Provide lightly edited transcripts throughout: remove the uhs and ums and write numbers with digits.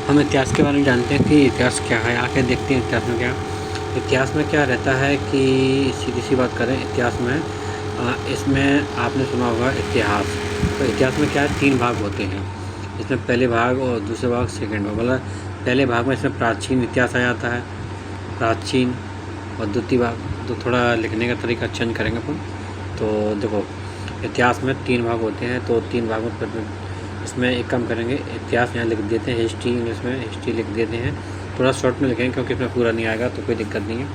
हम इतिहास के बारे में जानते हैं कि इतिहास क्या है। आके देखते हैं इतिहास में क्या रहता है कि सीधी सी बात करें इतिहास में इसमें आपने सुना होगा इतिहास। तो इतिहास में क्या है, 3 भाग होते हैं। इसमें पहले भाग और दूसरे भाग, सेकंड भाग। मतलब पहले भाग में इसमें प्राचीन इतिहास आ जाता है, प्राचीन। और द्वितीय भाग तो थोड़ा लिखने का तरीका चेंज करेंगे अपन। तो देखो, इतिहास में 3 भाग होते हैं, तो 3 भागों पर इसमें एक काम करेंगे, इतिहास यहाँ लिख देते हैं, हिस्ट्री इंग्लिश में हिस्ट्री लिख देते हैं। थोड़ा शॉर्ट में लिखेंगे क्योंकि इसमें पूरा नहीं आएगा, तो कोई दिक्कत नहीं है।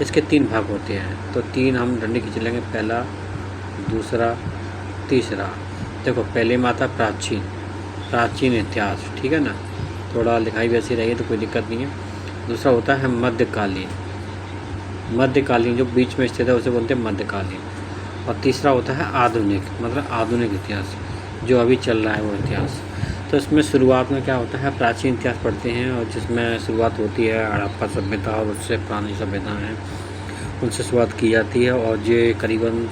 इसके 3 भाग होते हैं, तो 3 हम डंडे खींच लेंगे, पहला, दूसरा, तीसरा। देखो, पहले में आता प्राचीन इतिहास, ठीक है ना। थोड़ा लिखाई वैसी रही है तो कोई दिक्कत नहीं है। दूसरा होता है मध्यकालीन जो बीच में स्थित है उसे बोलते हैं मध्यकालीन। और तीसरा होता है आधुनिक, मतलब आधुनिक इतिहास, जो अभी चल रहा है वो इतिहास। तो इसमें शुरुआत में क्या होता है, प्राचीन इतिहास पढ़ते हैं, और जिसमें शुरुआत होती है हड़प्पा सभ्यता और उससे पुरानी सभ्यता हैं, उनसे शुरुआत की जाती है। और ये करीबन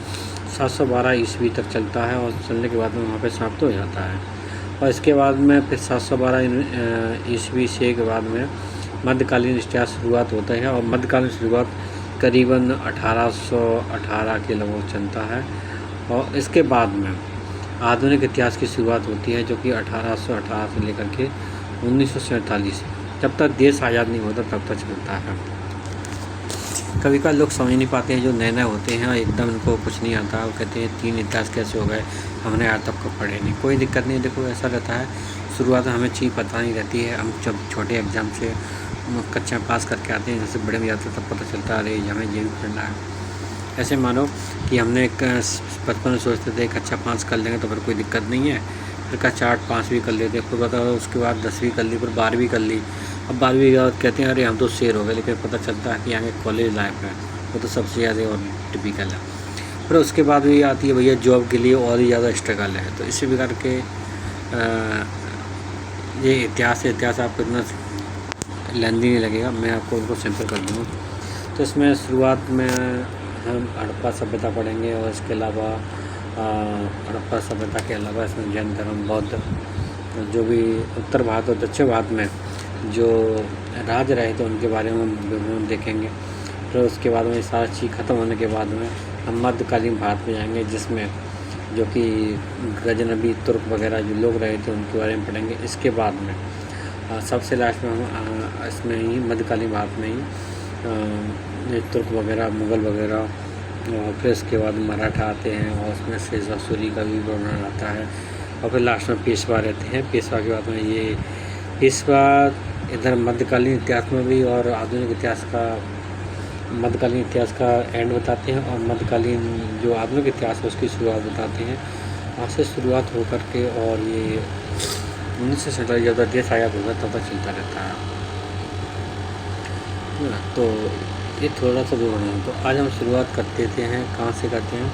712 ईस्वी तक चलता है, और चलने के बाद में वहाँ पे समाप्त हो जाता है। और इसके बाद में फिर 712 ईस्वी से के बाद में मध्यकालीन इतिहास शुरुआत होता है। और मध्यकालीन शुरुआत करीबन 1818 के लगभग चलता है। और इसके बाद में आधुनिक इतिहास की शुरुआत होती है, जो कि 1818 से लेकर के 1947, जब तक देश आज़ाद नहीं होता तब तक चलता है। कभी कभी लोग समझ नहीं पाते हैं, जो नए होते हैं एकदम इनको कुछ नहीं आता, वो कहते हैं 3 इतिहास कैसे हो गए, हमने आज तक को पढ़े नहीं। कोई दिक्कत नहीं, देखो ऐसा रहता है, शुरुआत में हमें चीज़ पता नहीं रहती है। हम जब छोटे एग्ज़ाम से कक्षा पास करके आते हैं, जैसे बड़े में जाते हैं, तब पता चलता है अरे हमें ये भी पढ़ना है। ऐसे मानो कि हमने बचपन में सोचते थे कक्षा 5 कर लेंगे तो फिर कोई दिक्कत नहीं है, फिर कक्षा 8 5 भी कर लेते, फिर बताओ उसके बाद 10वीं कर ली, फिर 12वीं कर ली। अब 12वीं के बाद कहते हैं अरे हम तो शेर हो गए, लेकिन पता चलता है कि आगे कॉलेज लाइफ है, वो तो सबसे ज़्यादा और टिपिकल है। फिर उसके बाद भी आती है भैया जॉब के लिए, और ही ज़्यादा स्ट्रगल है। तो इसी प्रकार के ये इतिहास आपको इतना लेंदी नहीं लगेगा, मैं आपको उनको सिंपल कर दूँगा। तो इसमें शुरुआत में हम हड़प्पा सभ्यता पढ़ेंगे, और इसके अलावा हड़प्पा सभ्यता के अलावा इसमें जैन धर्म, बौद्ध, जो भी उत्तर भारत और दक्षिण भारत में जो राज रहे थे उनके बारे में हम देखेंगे। फिर उसके बाद में सारी चीज़ ख़त्म होने के बाद में हम मध्यकालीन भारत में जाएंगे, जिसमें जो कि गजनबी तुर्क वगैरह जो लोग रहे थे उनके बारे में पढ़ेंगे। इसके बाद में सबसे लास्ट में हम इसमें ही मध्यकालीन भारत में ही तुर्क वगैरह, मुग़ल वगैरह, और फिर इसके बाद मराठा आते हैं, और उसमें शेरशाह सूरी का भी वर्णन आता है। और फिर लास्ट में पेशवा रहते हैं। पेशवा के बाद में ये पेशवा इधर मध्यकालीन इतिहास में भी और आधुनिक इतिहास का, मध्यकालीन इतिहास का एंड बताते हैं, और मध्यकालीन जो आधुनिक इतिहास है उसकी शुरुआत बताते हैं। वहाँ से शुरुआत हो कर के और ये 1947 ज़्यादा देश आज़ाद होगा तब तक चलता रहता है। तो ये थोड़ा सा विवरण है। तो आज हम शुरुआत कर देते हैं, कहाँ से करते हैं,